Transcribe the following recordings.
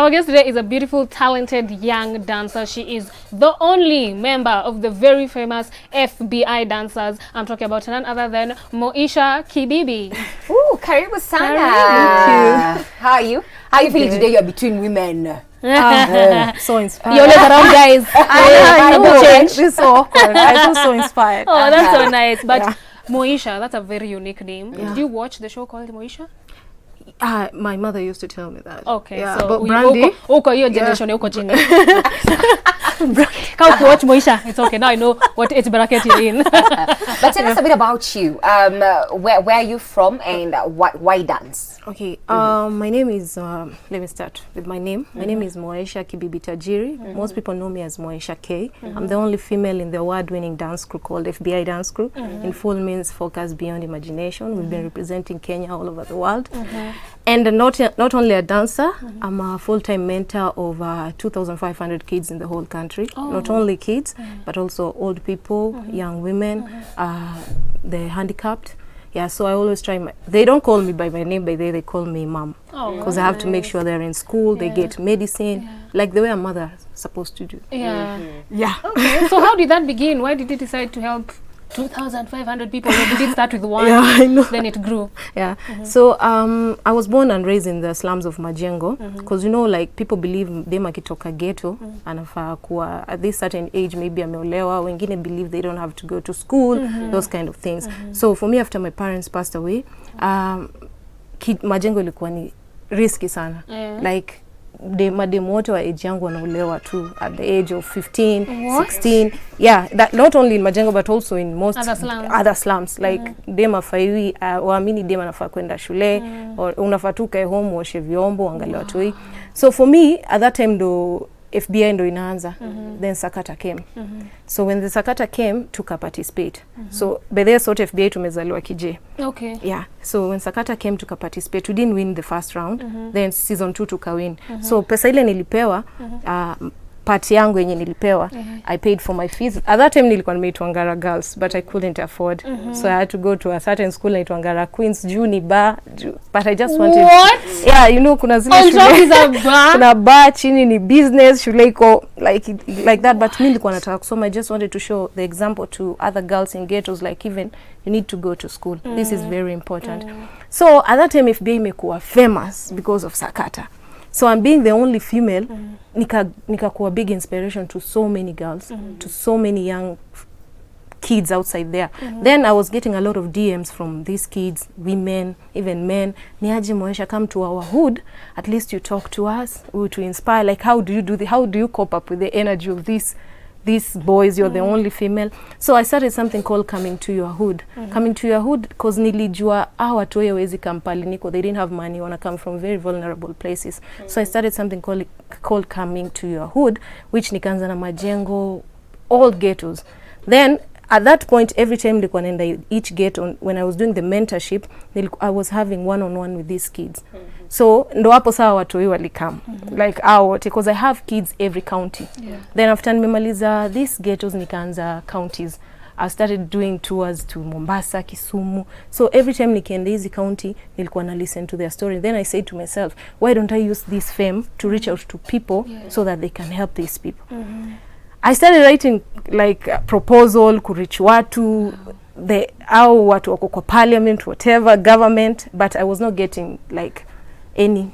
Our guest today is a beautiful, talented young dancer. She is the only member of the very famous FBI dancers. I'm talking about none other than Moesha Kibibi. Ooh, karibu sana. Thank you. How are you? How are you feeling today? You're between women. So inspired. You're always around guys. I know, this is so awkward. I feel so inspired. Oh, that's so nice. But Moesha, that's a very unique name. Did you watch the show called Moesha? My mother used to tell me that. Okay, yeah, so but Brandy, uko your generation, uko chini. Can't watch Moesha. It's okay. Now I know what age bracket you're in. But tell us a bit about you. Where are you from and why dance? Okay. My name is. Let me start with my name. My name is Moesha Kibibi Tajiri. Most people know me as Moesha K. I'm the only female in the award-winning dance crew called FBI Dance Crew. In full means Focus Beyond Imagination. We've been representing Kenya all over the world. And not only a dancer, I'm a full-time mentor of 2,500 kids in the whole country. Not only kids, but also old people, young women, the handicapped. Yeah, so I always try they don't call me by my name, they call me mom. Because I have to make sure they're in school, they get medicine, like the way a mother is supposed to do. Yeah. Okay. So how did that begin? Why did you decide to help 2,500 people? Or did it start with one? Yeah, I know. Then it grew. Yeah. So I was born and raised in the slums of Majengo, because you know, like, people believe dem akitoka ghetto anafaa kuwa at this certain age, maybe ameolewa. Wengine believe they don't have to go to school, those kind of things. So for me, after my parents passed away, Majengo ilikuwa ni risky sana. Like mademu wote wa age yangu wanaolewa tu at the age of 15, 16. Yeah, that not only in Majengo but also in most other slums. Like dem afaiwi waamini dem anafaa kwenda shule, or unafaa tu kae home uoshe vyombo uangalie watoi. So for me at that time ndo FBI ndo inaanza. Then Sakata came. So when the Sakata came, tuka participate. So by the sort of FBI tumezaliwa kije. Okay. Yeah. So when Sakata came, tuka participate. We didn't win the first round. Then season 2 tuka win. So pesa ile nilipewa, part yangu yenye nilipewa, I paid for my fees. At that time nilikuwa nimeitwa Ngara Girls, but I couldn't afford. So I had to go to a certain school naitwa Ngara Queens, juu ni bar, but I just wanted yeah, you know, kuna zile shule kuna bar, chini ni business, shule iko like that, but mimi nilikuwa nataka kusoma. I just wanted to show the example to other girls in ghettos, like, even you need to go to school. This is very important. So at that time FBI imekuwa famous because of Sakata. So I'm being the only female, nikakuwa big inspiration to so many girls, to so many young kids outside there. Then I was getting a lot of DMs from these kids, women, even men. Niaje Moesha, come to our hood, at least you talk to us, we to inspire. Like, how do you do how do you cope up with the energy of these boys? You're the only female. So I started something called Coming to Your Hood. Coming to Your Hood, because nilijua watu wezi kampali niko, they didn't have money, wanna come from very vulnerable places. So I started something called Coming to Your Hood, which nikaanza na Majengo, all ghettos. Then at that point, every time nilikuwa naenda each ghetto, when I was doing the mentorship, I was having one-on-one with these kids. So ndo hapo sawa watoi walikam, like out, because I have kids every county. Then after nimemaliza these ghettos, nikaanza counties. I started doing tours to Mombasa, Kisumu. So every time nikienda hizi county, nilikuwa na listen to their story. Then I said to myself, why don't I use this fame to reach out to people so that they can help these people? I started writing like a proposal ku reach watu, watu wako kwa parliament, whatever, government, but I was not getting like any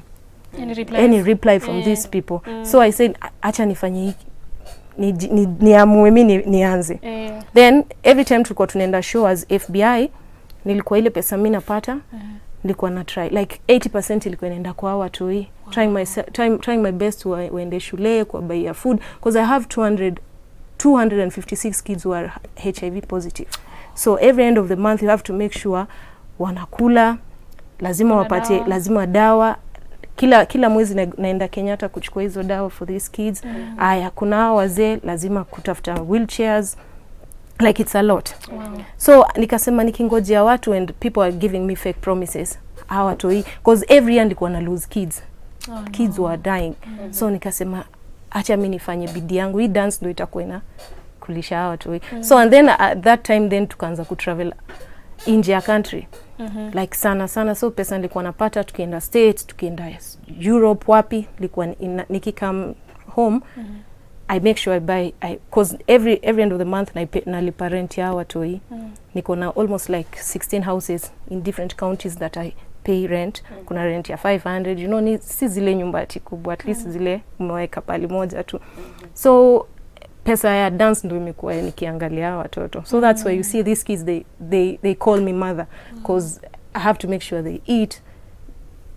reply from these people. So I said, acha nifanye hiki, niamue mimi nianze. Then every time tulikuwa tunaenda show as FBI, nilikuwa ile pesa mimi napata, nilikuwa na try like 80% ilikuwa inaenda kwa watu hii. Trying my best to waende shule, kwa buy food, because I have 256 kids who are HIV positive. So every end of the month you have to make sure wanakula, lazima wapate, lazima dawa. Kila mwezi naenda Kenyatta kuchukua hizo dawa for these kids. Aya, kuna wazee lazima kutafuta wheelchairs. Like, it's a lot. So nikasema nikingojea watu, and people are giving me fake promises. Hawatoi, because every year ndikuwa na lose kids. Kids were dying. So nikasema acha mimi nifanye bidii yangu, hii dance ndio itakuwa ina kulisha watu. So and then at that time then tukaanza ku travel nje ya country. Like sana. So pesa nilikuwa napata, tukienda States, tukienda Europe, wapi, nilikuwa nikikam home, I make sure I buy, cause every end of the month nalipa rent ya watoi. Niko na almost like 16 houses in different counties that I pay rent. Kuna rent ya 500, you know, ni si zile nyumba ati kubwa, at least zile umeweka pali moja tu. So pesa ya dance ndo imekuwa nikiangalia watoto. So that's why you see these kids, they call me mother, cause I have to make sure they eat,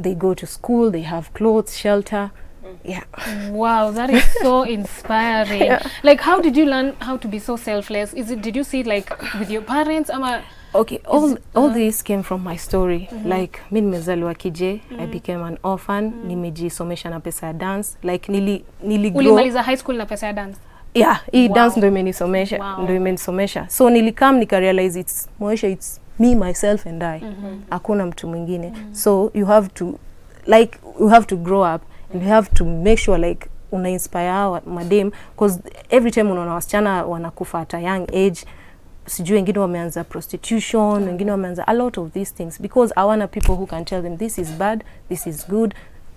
they go to school, they have clothes, shelter. Yeah. Wow, that is so inspiring. Yeah. Like, how did you learn how to be so selfless? Did you see it like with your parents? Okay, all this came from my story. Like, mi nimezaliwa kije, I became an orphan, nimejisomesha na pesa ya dance. Like, nili grow. Ulimaliza high school na pesa ya dance? Yeah, dance ndo imenisomesha. So nika realize it's me, myself and I. Hakuna mtu mwingine. So you have to grow up. And you have to make sure like una inspire madem, because every time unaona wasichana wanakufa at a young age, sijui wengine wameanza prostitution, wengine wameanza a lot of these things, because I want people who can tell them this is bad, this is good.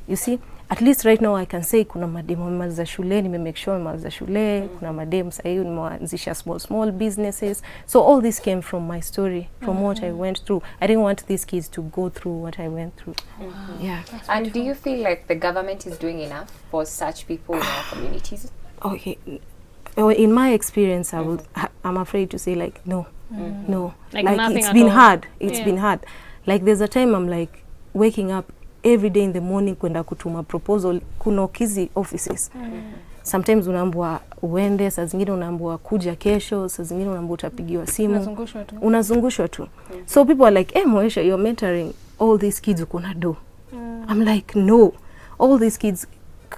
You see, at least right now I can say kuna madem wamemaliza shule, make sure wamemaliza shule, kuna madem sasa hivi nimeanzisha small businesses. So all this came from my story, from what I went through. I didn't want these kids to go through what I went through. Yeah. And do you feel like the government is doing enough for such people in our communities? Okay. In my experience, I'm afraid to say like no. Like it's been hard. It's been hard. Like there's a time I'm like waking up every day in the morning kwenda kutuma proposal kuna kizi offices. Sometimes unaambiwa uende, saa zingine unaambiwa kuja kesho, saa zingine unaambiwa utapigiwa simu. Unazungushwa tu. So people are like, Moesha, you're mentoring all these kids ukona do. I'm like, no. All these kids,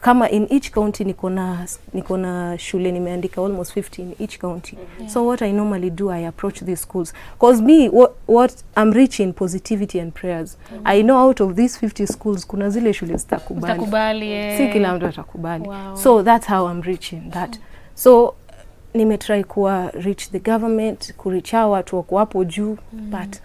kama in each county niko na shule nimeandika almost 50 in each county. So what I normally do, I approach these schools, cause me what I'm rich in positivity and prayers. I know out of these 50 schools kuna zile shule zitakubali. Si kila mtu atakubali. So that's how I'm rich in that. So nimetry kuwa reach the government, kureach watu wako hapo juu, but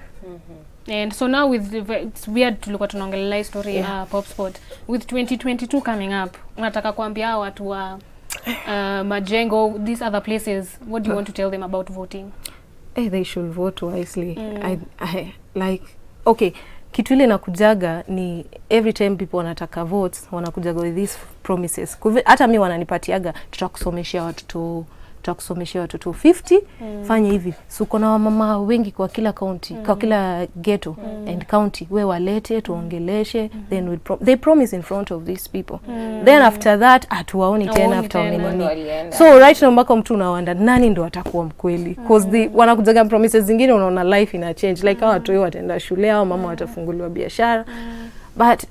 and so now it's weird tulikuwa tunaongelea story Pop Sport with 2022 coming up, unataka kuambia watu wa Majengo, these other places, what do you want to tell them about voting? They should vote wisely. I like, okay, kitu ile nakujaga ni every time people wanataka votes wanakujaga with these promises. Hata mimi wananipatiaga tutakusomeshia watoto 50, fanya hivi. So kuna wamama wengi kwa kila county, kwa kila ghetto and county, we walete tuongeleshe, then they promise in front of these people. Then after that atuwaoni tena after nini. So right now mpaka mtu unawanda nani ndo atakuwa mkweli, because wanakujaga promises zingine unaona life ina change, like hao watu wataenda shule au mama watafunguliwa biashara, but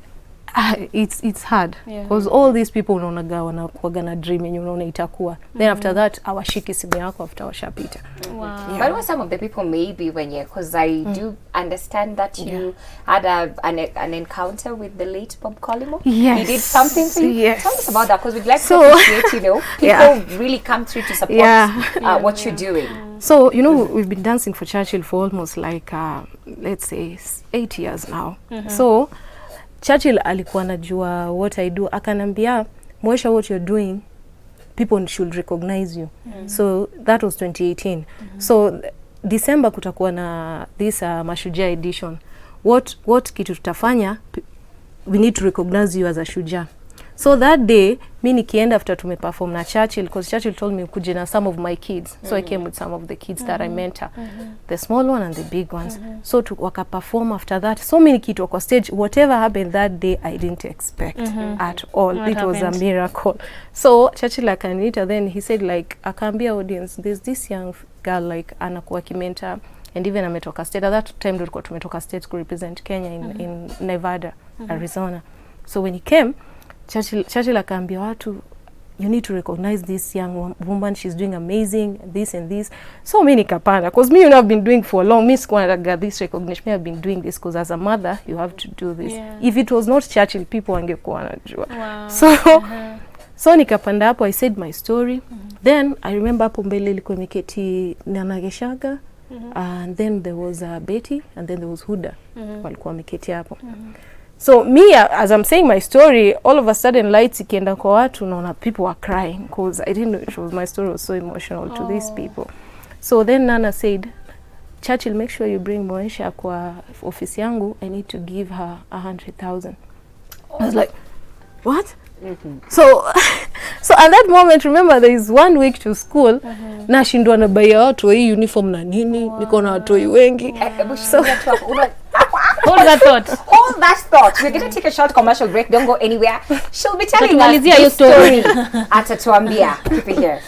it's hard because all these people unaonaga wanakuwa na dream yenye unaona itakuwa, then after that awashiki simu yako after washapita. But what some of the people maybe when you, because I do understand that you had an encounter with the late Bob Colimo. Yes. He did something for you. Yes. Tell us about that, because we'd like to appreciate, people really come through to support what you're doing. So, we've been dancing for Churchill for almost like, let's say 8 years now. So, Churchill alikuwa anajua what I do. Akanambia, Moesha, what you're doing, people should recognize you. So, that was 2018. So, December kutakuwa na this Mashujaa edition. What kitu tutafanya, we need to recognize you as a shujaa. So that day, mi nikienda after tumeperform na Churchill, because Churchill told me kuje na some of my kids. So I came with some of the kids that I mentor. The small one and the big ones. So waka perform after that. So many kids were on stage. Whatever happened that day, I didn't expect at all. What happened? Was a miracle. So Churchill akanita, then he said like, akaambia audience, there's this young girl like anakuwa kimentor, and even ametoka state. At that time tulikuwa tumetoka state to represent Kenya in Nevada, Arizona. So when he came, Churchill akaambia watu, you need to recognize this young woman, she's doing amazing, this and this. So mimi nikapanda, because me I've been doing for long, miss kwa got this recognition, I've been doing this because as a mother you have to do this. If it was not Churchill, people wangekuwa wanajua. So nikapanda hapo, I said my story. Then I remember hapo mbele ilikuwa imeketi Nana Geshaga, and then there was Betty, and then there was Huda. Walikuwa wameketi hapo. So me, as I'm saying my story, all of a sudden lights ikienda kwa watu, naona people were crying because I didn't know it was, my story was so emotional to these people. So then Nana said, Churchill, make sure you bring Moesha kwa office yangu. I need to give her 100,000. I was like, what? So at that moment, remember, there is 1 week to school. Na shindwa na baya watu hii uniform na nini, niko na watoi wengi. So Hold that thought. Hold that thought. We're going to take a short commercial break. Don't go anywhere. She'll be telling us Tumalizia this story. Atatuambia. Keep it here.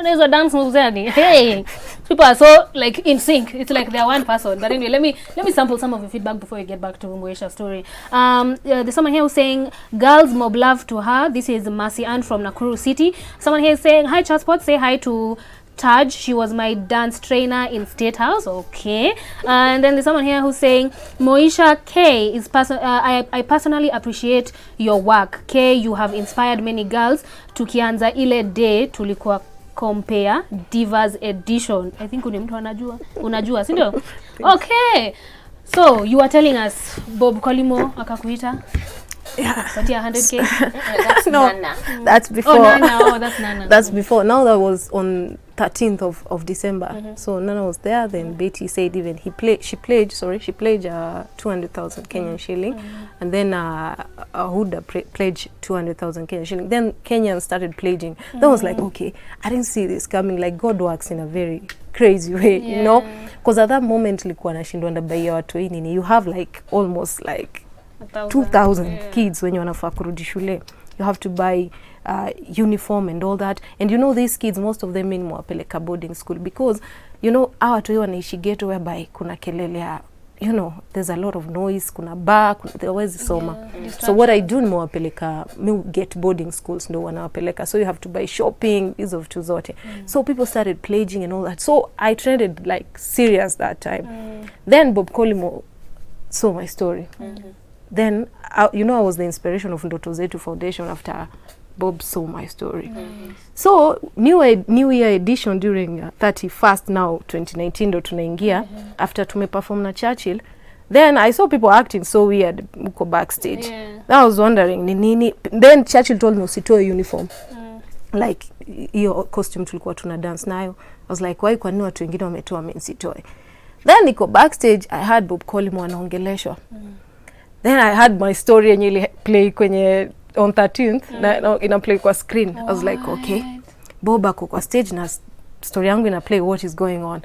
There's a dance moves there. Hey, people are so like in sync. It's like they're one person. But anyway, let me sample some of your feedback before we get back to Moesha's story. There's someone here who's saying girls mob love to her. This is Mercy Ann from Nakuru City. Someone here is saying hi Chatspot. Say hi to Taj. She was my dance trainer in State House. Okay. And then there's someone here who's saying Moesha K is I personally appreciate your work. K, you have inspired many girls. Tukianza ile day tulikuwa compare Divas edition. I think mtu unajua si ndio? Okay, so you are telling us Bob Kolimo akakuita Satia 100k? That's No, Nana. that's before. Oh, Nana. Oh, that's Nana. That's before. Now that was on 13th of December. So Nana was there. Then Betty said even she pledged 200,000 Kenyan shilling, and then Huda pledged 200,000 Kenyan shilling. Then Kenyans started pledging. That was like, okay, I didn't see this coming. Like God works in a very crazy way, you know, because at that moment likuwa nashindwa ndabaiya watu nini, you have like almost like 2,000 kids when you wanafaa kurudi shule. You have to buy uniform and all that, and you know these kids, most of them in mwapeleka boarding school because you know our watu wanaishi ghetto whereby kuna kelele ya, you know, there's a lot of noise, kuna bar, there always soma. So what I do ni mwapeleka get boarding schools ndo wanawapeleka, so you have to buy shopping, hizo vitu zote. So people started pledging and all that, so I trended like serious that time. Then Bob Kolimo saw my story. Then you know, I was the inspiration of Ndoto Zetu Foundation after Bob saw my story. So new year edition during 31st now 2019 ndo tunaingia after tumeperform na Churchill. Then I saw people acting so weird mko backstage. I was wondering ni nini. Then Churchill told me usitoe uniform. Like hiyo costume tulikuwa tuna dance nayo. I was like, why kwa nini watu wengine wametoa mimi nisitoe? Then niko backstage, I heard Bob Kolimo anaongeleshwa. Then I had my story yenye ili play kwenye on 13th na ina play kwa screen. I was like, okay, Bob ako kwa stage na story yangu ina play, what is going on?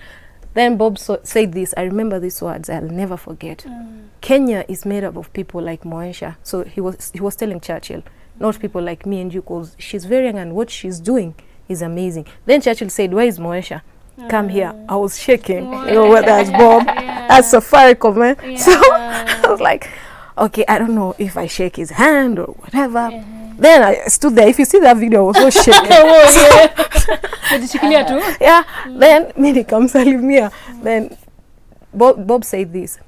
Then Bob said this, I remember these words, I'll never forget. Kenya is made up of people like Moesha. So he was telling Churchill, not people like me and you, because she's very young and what she's doing is amazing. Then Churchill said, where is Moesha? Come here. I was shaking. You know what, that's Bob. That's Safaricom, man. So I was like, okay, I don't know if I shake his hand or whatever. Then I stood there. If you see that video, I was so shaking. Then Mini comes Salimia. Then Bob said this.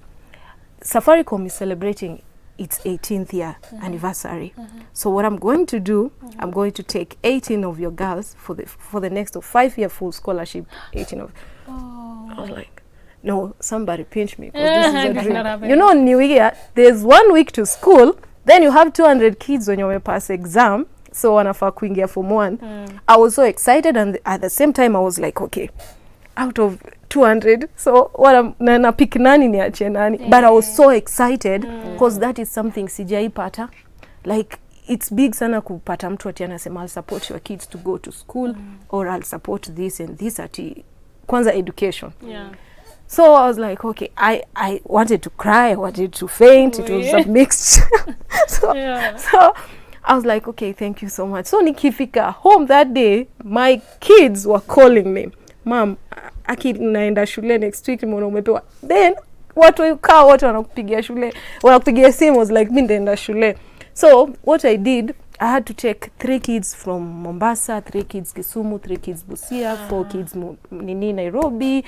Safaricom is celebrating its 18th year anniversary. So what I'm going to do, I'm going to take 18 of your girls for the next 5-year full scholarship. 18 of. I was like, no, somebody pinch me, because this is a dream. You know, New Year, there's 1 week to school, then you have 200 kids when you pass exam, so wanafaa kuingia form 1. I was so excited, and at the same time I was like, okay, out of 200, so what na pick nani niache nani. But I was so excited because that is something sijaipata. Like, it's big sana kupata mtu ati anasema I'll support your kids to go to school, or I'll support this and this ati kwanza education. So I was like, okay, I wanted to cry, I wanted to faint. It was a mixed. So I was like, okay, thank you so much. So nikifika home that day, my kids were calling me, Mom, aki naenda shule next week, mbona umepewa. Then watu watu wanakupigia shule, wanakupigia simu, was like, mimi ndaenda shule. So what I did, I had to take 3 kids from Mombasa, 3 kids Kisumu, 3 kids Busia, 4 kids Nairobi,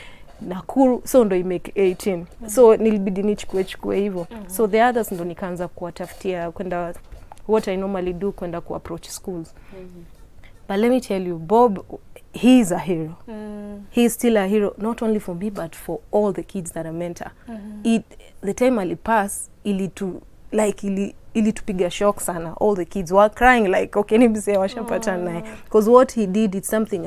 Nakuru, so ndo imake 18. So nilibidi nichukue hivyo. So the others ndo nikaanza kuwatafutia kwenda what I normally do, kwenda ku approach schools. But let me tell you, Bob, he is a hero. He is still a hero, not only for me, but for all the kids that I mentor. The time alipass, ilitupiga shock sana. All the kids were crying like, okay, nimse washapatana naye. Because what he did, it's something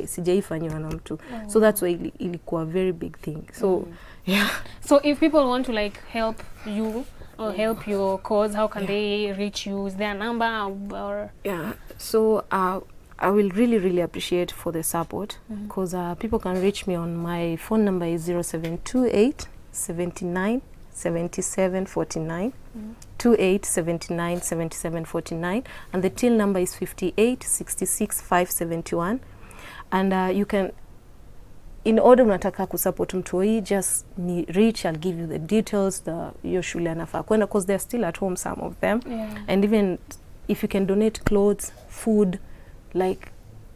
sijaifanywa na mtu. So that's why ilikuwa a very big thing. So, yeah. So if people want to like help you or help your cause, how can they reach you? Is there a number or? Yeah. So I will really, really appreciate for the support, because people can reach me on my phone number is 0728 79 77 49 28 79 77 49, and the till number is 58 66 571. And you can, in order unataka kusupport mtoi, just reach, I'll give you the details, your shule anafaa kwenda, because they're still at home, some of them. And even if you can donate clothes, food, like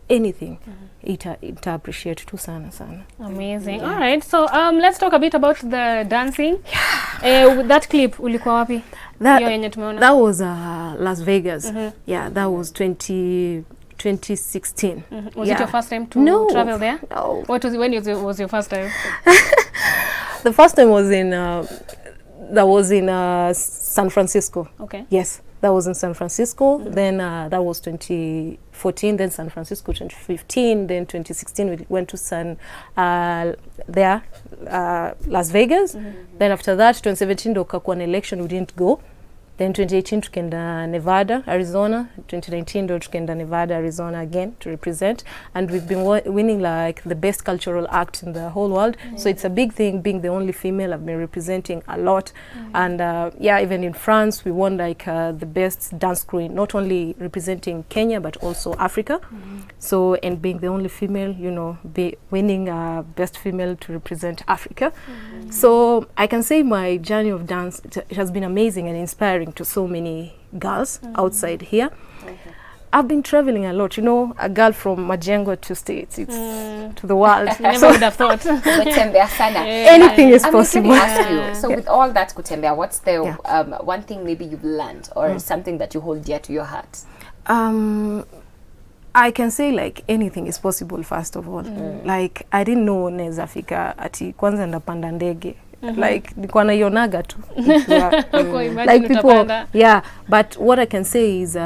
anything, it appreciate too sana. Amazing. All right, so let's talk a bit about the dancing. That clip ulikuwa wapi? That was Las Vegas. Yeah, that was 2016. Was it your first time to travel there? No. When was your first time? The first time was in San Francisco. Okay. Yes, that was in San Francisco. Then that was 2014. Then San Francisco 2015. Then 2016 we went to Las Vegas. Then after that 2017 dokakuwa an election, we didn't go. Then 2018 tukenda Nevada, Arizona. 2019 tukenda Nevada, Arizona again to represent. And we've been winning like the best cultural act in the whole world. So it's a big thing being the only female. I've been representing a lot. And yeah, even in France, we won like the best dance crew, not only representing Kenya, but also Africa. So, and being the only female, you know, winning best female to represent Africa. So I can say my journey of dance, it has been amazing and inspiring to so many girls outside here. I've been traveling a lot, you know, a girl from Majengo to States, it's to the world. Never would have thought. Anything is possible. Ask you, so with all that kutembea, what's the one thing maybe you've learned or something that you hold dear to your heart? I can say like anything is possible, first of all. Like I didn't know neza fika ati kwanza ndapanda ndege. Like nilikuwa naionaga tu. Like people, yeah, but what I can say is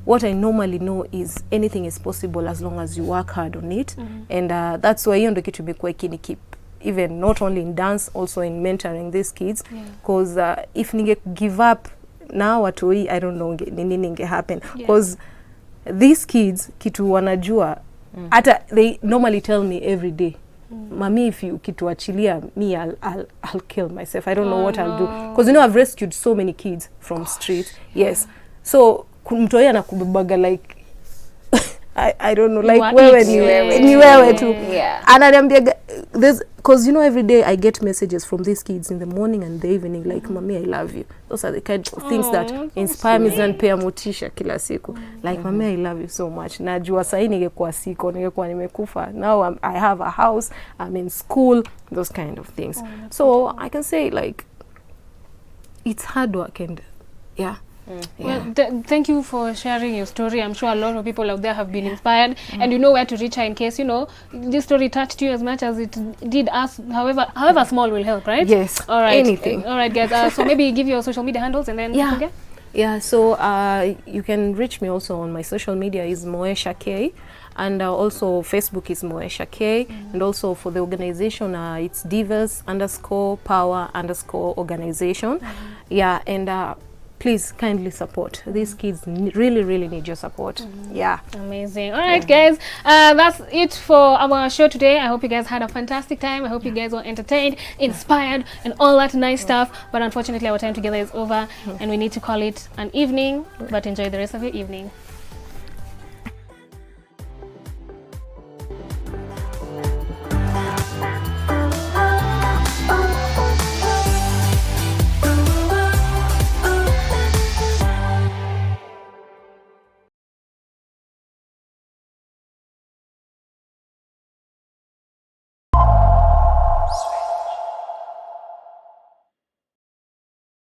what I normally know is anything is possible as long as you work hard on it. And that's why hiyo ndio kitu imekuwa keep, even not only in dance, also in mentoring these kids, because if ninge give up now watoi, I don't know nini ninge happen, because these kids kitu wanajua hata they normally tell me every day, Mami, if you kituachilia me, I'll kill myself. I don't know what I'll do, because you know I've rescued so many kids from street. Yes, so mtoi anakubebaga like I don't know, like wewe ni wewe tu. Ananiambia there's, because you know every day I get messages from these kids in the morning and the evening like, Mami, I love you. Those are the kind of things that inspire me and pay motisha kila siku. Like, Mami, I love you so much. Najua sahi ningekuwa siko, ningekuwa nimekufa. Now I have a house, I'm in school, those kind of things. So I can say like it's hard work and well, thank you for sharing your story. I'm sure a lot of people out there have been inspired, and you know where to reach her in case, you know, this story touched you as much as it did us. However small will help, right? Yes. All right. Anything. All right, guys. So maybe give your social media handles and then Yeah, so you can reach me also on my social media is Moesha K, and also Facebook is Moesha K, and also for the organization it's Divas_Power_organization. Yeah, and please kindly support. These kids really need your support. Yeah. Amazing. All right, guys. That's it for our show today. I hope you guys had a fantastic time. I hope you guys were entertained, inspired, and all that nice stuff. But unfortunately, our time together is over, and we need to call it an evening. But enjoy the rest of your evening.